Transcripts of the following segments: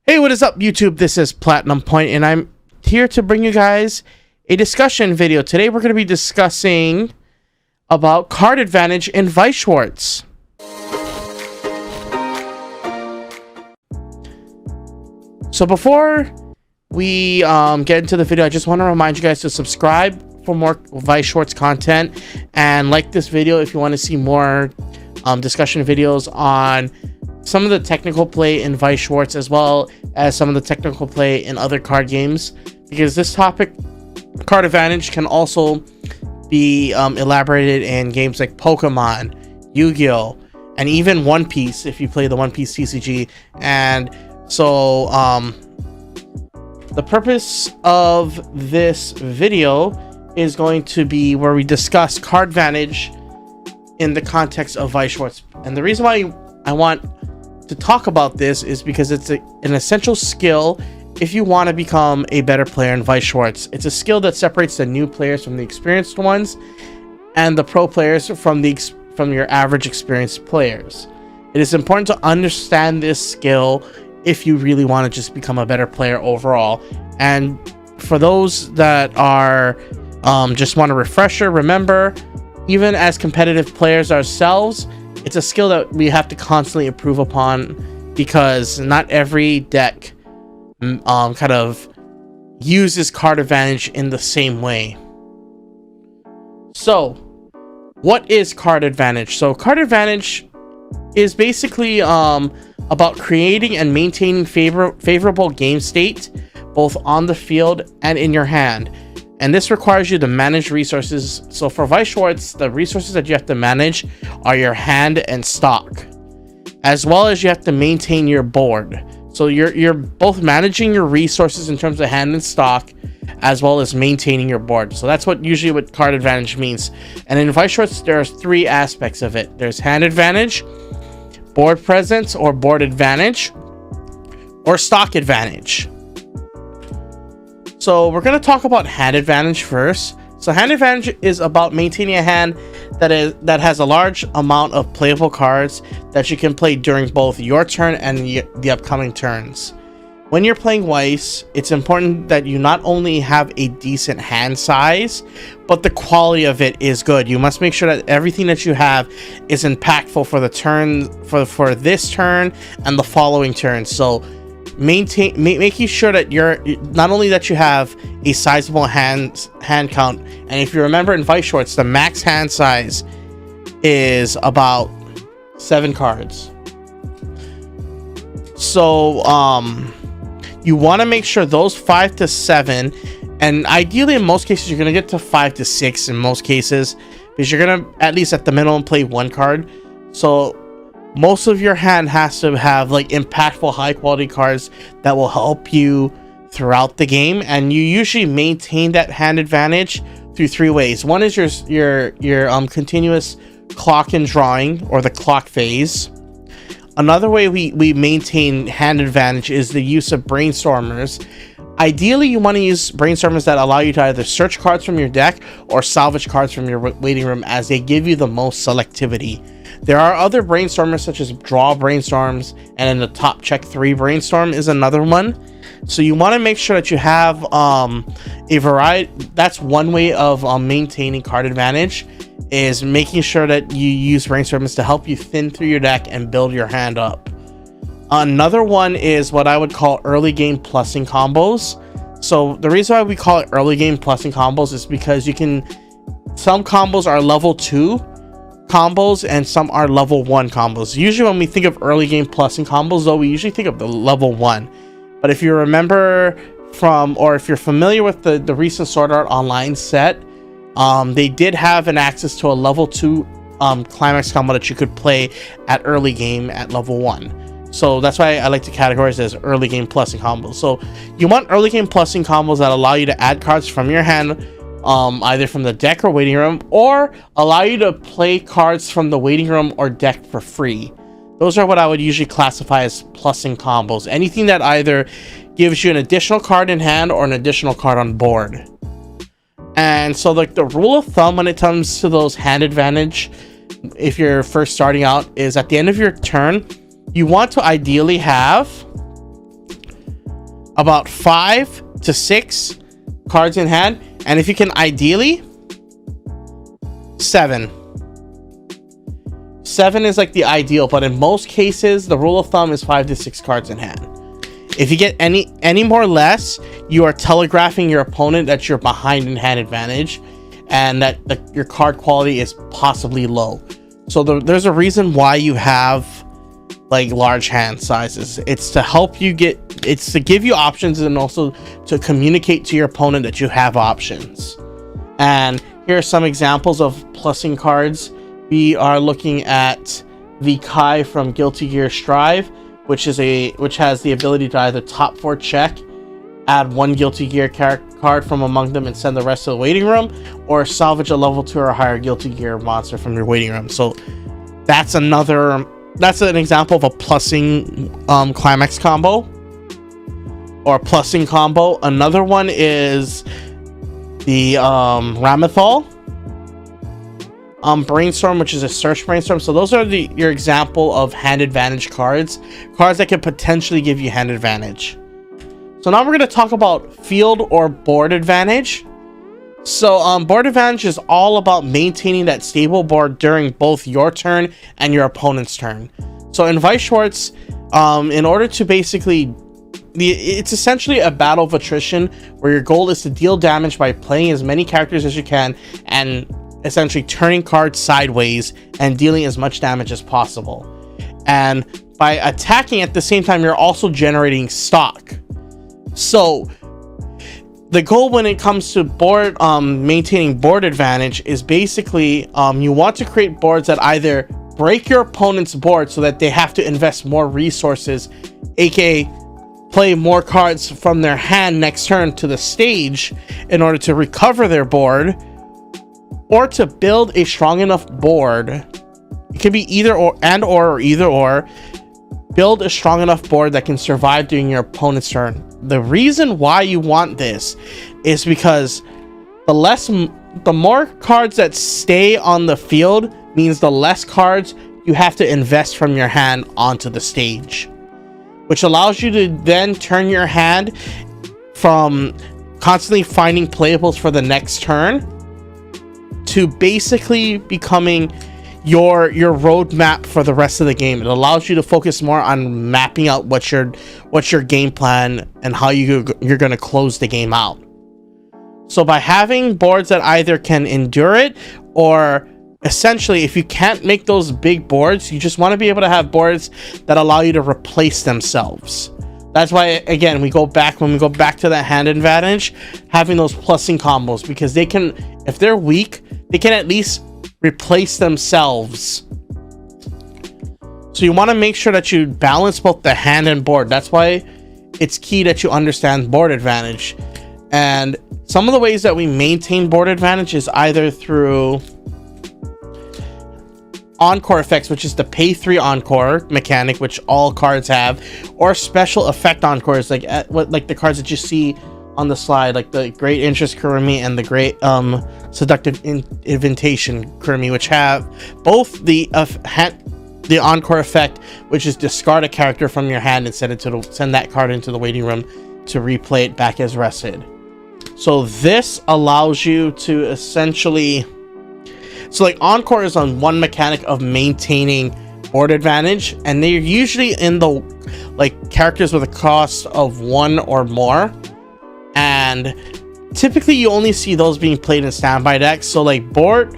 Hey, what is up, YouTube? This is Platinum Point, and I'm here to bring you guys a discussion video. Today, we're going to be discussing about card advantage in Weiss Schwarz. So before we get into the video, I just want to remind you guys to subscribe for more Weiss Schwarz content and like this video if you want to see more discussion videos on some of the technical play in Weiss Schwarz, as well as some of the technical play in other card games, because this topic, card advantage, can also be elaborated in games like Pokemon, Yu-Gi-Oh, and even One Piece if you play the One Piece TCG. And so the purpose of this video is going to be where we discuss card advantage in the context of Weiss Schwarz. And the reason why I want to talk about this is because it's an essential skill if you want to become a better player in Weiss Schwarz. It's a skill that separates the new players from the experienced ones, and the pro players from your average experienced players. It is important to understand this skill if you really want to just become a better player overall. And for those that are just want a refresher, remember, even as competitive players ourselves, it's a skill that we have to constantly improve upon, because not every deck kind of uses card advantage in the same way. So what is card advantage? So card advantage is basically about creating and maintaining favorable game state both on the field and in your hand. And this requires you to manage resources. So for Weiss Schwarz, the resources that you have to manage are your hand and stock, as well as you have to maintain your board. So you're both managing your resources in terms of hand and stock, as well as maintaining your board. So that's what card advantage means. And in Weiss Schwarz, there are three aspects of it. There's hand advantage, board presence or board advantage, or stock advantage. So we're going to talk about hand advantage first. So hand advantage is about maintaining a hand that has a large amount of playable cards that you can play during both your turn and the upcoming turns. When you're playing Weiss, it's important that you not only have a decent hand size, but the quality of it is good. You must make sure that everything that you have is impactful for the turn, for this turn and the following turn. So making sure that you're not only that you have a sizable hand count, and if you remember in Weiss Schwarz, the max hand size is about 7 cards. So you want to make sure those 5 to 7, and ideally in most cases you're going to get to 5 to 6 in most cases, because you're going to at least at the minimum play 1 card. So most of your hand has to have like impactful high quality cards that will help you throughout the game, and you usually maintain that hand advantage through 3 ways. One is your continuous clock and drawing, or the clock phase. Another way we maintain hand advantage is the use of brainstormers. Ideally, you want to use brainstormers that allow you to either search cards from your deck or salvage cards from your waiting room, as they give you the most selectivity. There are other brainstormers such as draw brainstorms, and in the top check 3 brainstorm is another one. So you want to make sure that you have a variety. That's one way of maintaining card advantage, is making sure that you use brainstormers to help you thin through your deck and build your hand up. Another one is what I would call early game plussing combos. So the reason why we call it early game plussing combos is because some combos are level 2 combos and some are level 1 combos. Usually when we think of early game plussing combos, though, we usually think of the level 1. But if you remember or if you're familiar with the recent Sword Art Online set, they did have an access to a level 2 climax combo that you could play at early game at level 1. So that's why I like to categorize it as early game plussing combos. So you want early game plussing combos that allow you to add cards from your hand, either from the deck or waiting room, or allow you to play cards from the waiting room or deck for free. Those are what I would usually classify as plussing combos. Anything that either gives you an additional card in hand or an additional card on board. And so like the rule of thumb when it comes to those hand advantage, if you're first starting out, is at the end of your turn, you want to ideally have about 5 to 6 cards in hand, and if you can, ideally 7 is like the ideal, but in most cases the rule of thumb is 5 to 6 cards in hand. If you get any more or less, you are telegraphing your opponent that you're behind in hand advantage and that your card quality is possibly low. So there's a reason why you have like large hand sizes. It's to help you it's to give you options, and also to communicate to your opponent that you have options. And here are some examples of plussing cards. We are looking at the Kai from Guilty Gear Strive, which has the ability to either top 4 check, add 1 Guilty Gear card from among them and send the rest to the waiting room, or salvage a level 2 or higher Guilty Gear monster from your waiting room. So that's an example of a plussing climax combo or plussing combo. Another one is the Ramethal Brainstorm, which is a search brainstorm. So those are your example of hand advantage cards that could potentially give you hand advantage. So now we're going to talk about field or board advantage. So board advantage is all about maintaining that stable board during both your turn and your opponent's turn. So in Weiss Schwarz, in order to basically, it's essentially a battle of attrition where your goal is to deal damage by playing as many characters as you can and essentially turning cards sideways and dealing as much damage as possible. And by attacking at the same time, you're also generating stock. So the goal when it comes to board maintaining board advantage is basically you want to create boards that either break your opponent's board so that they have to invest more resources, aka play more cards from their hand next turn to the stage in order to recover their board, or to build a strong enough board. It can be either or, or either or. Build a strong enough board that can survive during your opponent's turn. The reason why you want this is because the more cards that stay on the field means the less cards you have to invest from your hand onto the stage, which allows you to then turn your hand from constantly finding playables for the next turn to basically becoming your roadmap for the rest of the game. It allows you to focus more on mapping out what's your game plan and how you're going to close the game out. So by having boards that either can endure it, or essentially if you can't make those big boards, you just want to be able to have boards that allow you to replace themselves. That's why, again, when we go back to that hand advantage, having those plussing combos, because they can, if they're weak, they can at least replace themselves. So you want to make sure that you balance both the hand and board. That's why it's key that you understand board advantage. And some of the ways that we maintain board advantage is either through encore effects, which is the pay 3 encore mechanic, which all cards have, or special effect encores, like the cards that you see on the slide, like the Great Interest Kurumi and the Great Seductive Invitation Kurumi, which have both the encore effect, which is discard a character from your hand and send that card into the waiting room to replay it back as rested. So this allows you to essentially, so like encore is on one mechanic of maintaining board advantage, and they're usually in the like characters with a cost of 1 or more, and typically you only see those being played in standby decks. So like board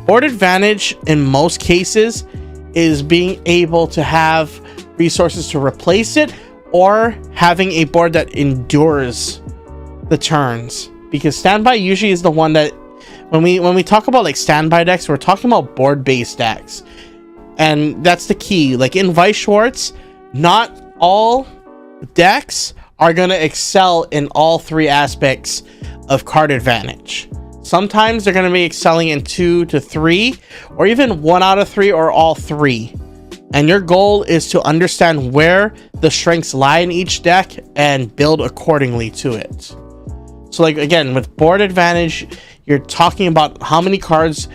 advantage in most cases is being able to have resources to replace it, or having a board that endures the turns, because standby usually is the one that, when we talk about like standby decks, we're talking about board based decks, and that's the key. Like in Weiss Schwarz, not all decks are going to excel in all 3 aspects of card advantage. Sometimes they're going to be excelling in 2 to 3, or even 1 out of 3, or all 3. And your goal is to understand where the strengths lie in each deck and build accordingly to it. So like again, with board advantage, you're talking about how many cards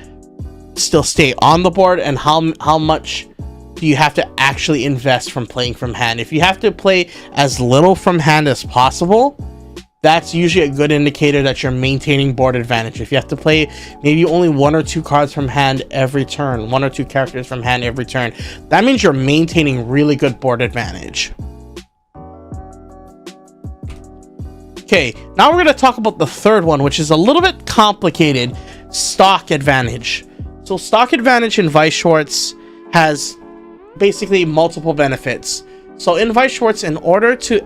still stay on the board and how much do you have to actually invest from playing from hand. If you have to play as little from hand as possible, that's usually a good indicator that you're maintaining board advantage. If you have to play maybe only 1 or 2 cards from hand every turn, 1 or 2 characters from hand every turn, that means you're maintaining really good board advantage. Okay, now we're going to talk about the third one, which is a little bit complicated, stock advantage. So stock advantage in Weiss Schwarz has basically multiple benefits. So in Weiss Schwarz, in order to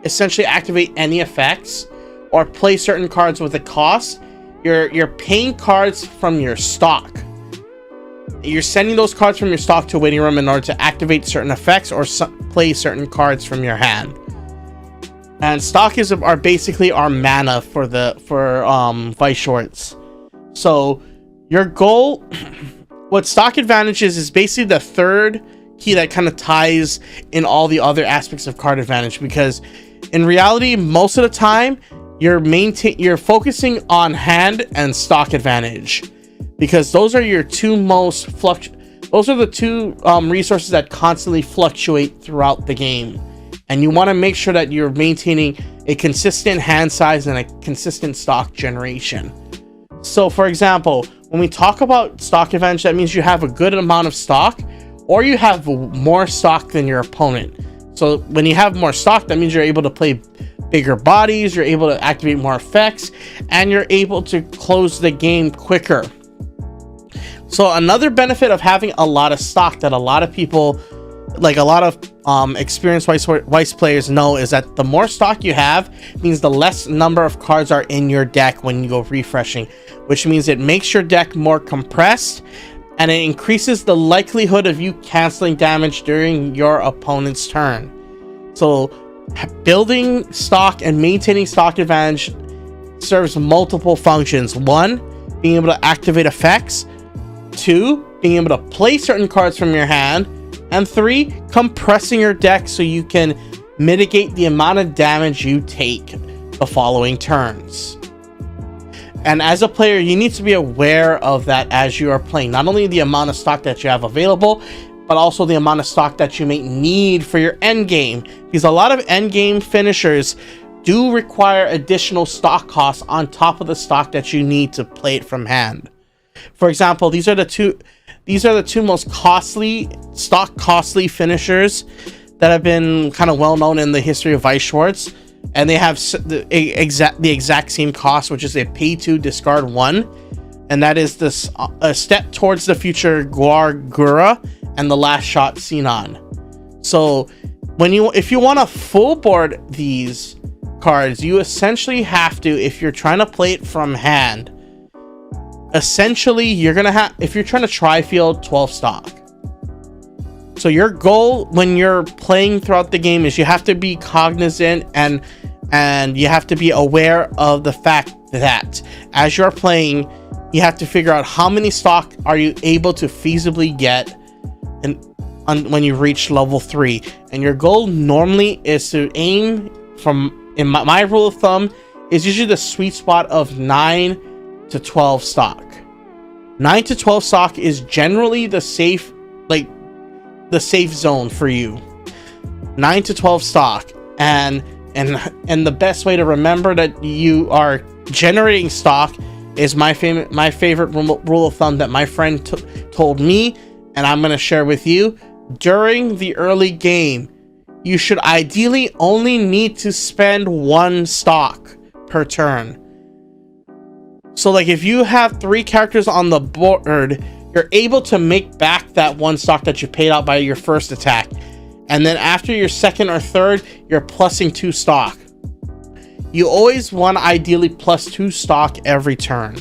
essentially activate any effects or play certain cards with a cost, you're paying cards from your stock. You're sending those cards from your stock to a waiting room in order to activate certain effects or play certain cards from your hand. And stock are basically our mana for Weiss Schwarz. So your goal, what stock advantage is basically the third key that kind of ties in all the other aspects of card advantage, because in reality, most of the time you're focusing on hand and stock advantage, because those are your two most those are the two resources that constantly fluctuate throughout the game, and you want to make sure that you're maintaining a consistent hand size and a consistent stock generation. So for example, when we talk about stock advantage, that means you have a good amount of stock, or you have more stock than your opponent. So when you have more stock, that means you're able to play bigger bodies, you're able to activate more effects, and you're able to close the game quicker. So another benefit of having a lot of stock that a lot of people, like a lot of experienced Weiss players know, is that the more stock you have means the less number of cards are in your deck when you go refreshing, which means it makes your deck more compressed, and it increases the likelihood of you canceling damage during your opponent's turn. So building stock and maintaining stock advantage serves multiple functions. 1, being able to activate effects. 2, being able to play certain cards from your hand. And 3, compressing your deck so you can mitigate the amount of damage you take the following turns. And as a player, you need to be aware of that as you are playing. Not only the amount of stock that you have available, but also the amount of stock that you may need for your end game. Because a lot of end game finishers do require additional stock costs on top of the stock that you need to play it from hand. For example, these are the two most costly finishers that have been kind of well known in the history of Weiss Schwarz. And they have the exact same cost, which is a pay 2, discard 1, and that is this a step towards the future Gura and the last shot Sinon. So if you want to full board these cards, you essentially have to, if you're trying to play it from hand, essentially you're gonna have, if you're trying to tri-field, 12 stock. So your goal when you're playing throughout the game is you have to be cognizant and you have to be aware of the fact that as you're playing, you have to figure out how many stock are you able to feasibly get when you reach level 3. And your goal normally is to aim from, in my rule of thumb, is usually the sweet spot of 9 to 12 stock. 9 to 12 stock is generally the safe zone for you. 9 to 12 stock, and the best way to remember that you are generating stock is my favorite rule of thumb that my friend told me, and I'm going to share with you. During the early game, you should ideally only need to spend 1 stock per turn. So like if you have 3 characters on the board, you're able to make back that 1 stock that you paid out by your first attack. And then after your second or third, you're plussing 2 stock. You always want to ideally plus 2 stock every turn.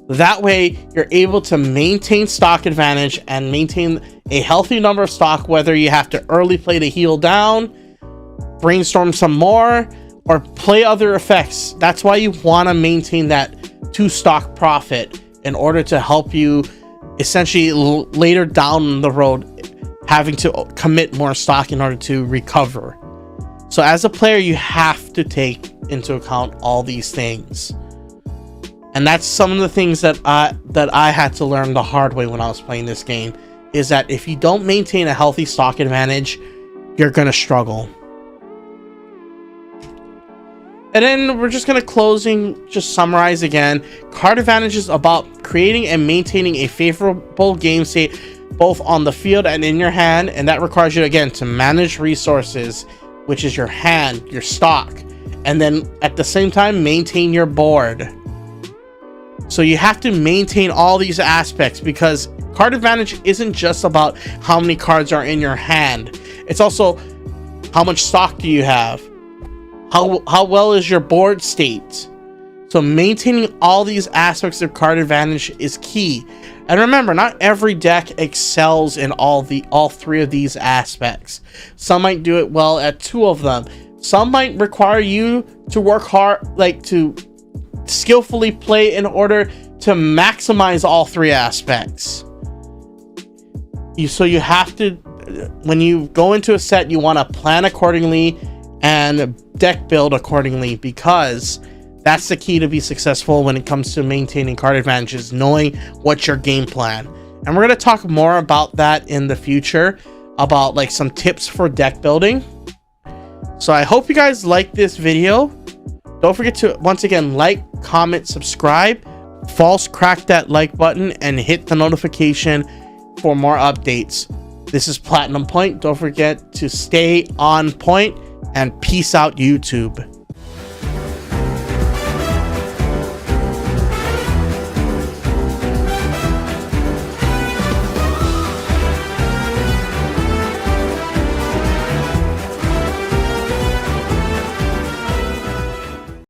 That way, you're able to maintain stock advantage and maintain a healthy number of stock, whether you have to early play to heal down, brainstorm some more, or play other effects. That's why you want to maintain that 2 stock profit in order to help you essentially later down the road having to commit more stock in order to recover. So as a player, you have to take into account all these things. And that's some of the things that I had to learn the hard way when I was playing this game, is that if you don't maintain a healthy stock advantage, you're gonna struggle. And then we're just gonna just summarize again. Card advantage is about creating and maintaining a favorable game state both on the field and in your hand, and that requires you again to manage resources, which is your hand, your stock, and then at the same time maintain your board. So you have to maintain all these aspects, because card advantage isn't just about how many cards are in your hand. It's also how much stock do you have, how well is your board state. So maintaining all these aspects of card advantage is key. And remember, not every deck excels in all three of these aspects. Some might do it well at 2 of them. Some might require you to work hard, like to skillfully play in order to maximize all 3 aspects. So you have to, when you go into a set, you want to plan accordingly and deck build accordingly, because that's the key to be successful when it comes to maintaining card advantages, knowing what's your game plan. And we're going to talk more about that in the future, about like some tips for deck building. So I hope you guys like this video. Don't forget to once again like, comment, subscribe, false crack that like button, and hit the notification for more updates. This is Platinum Point. Don't forget to stay on point, and peace out, YouTube.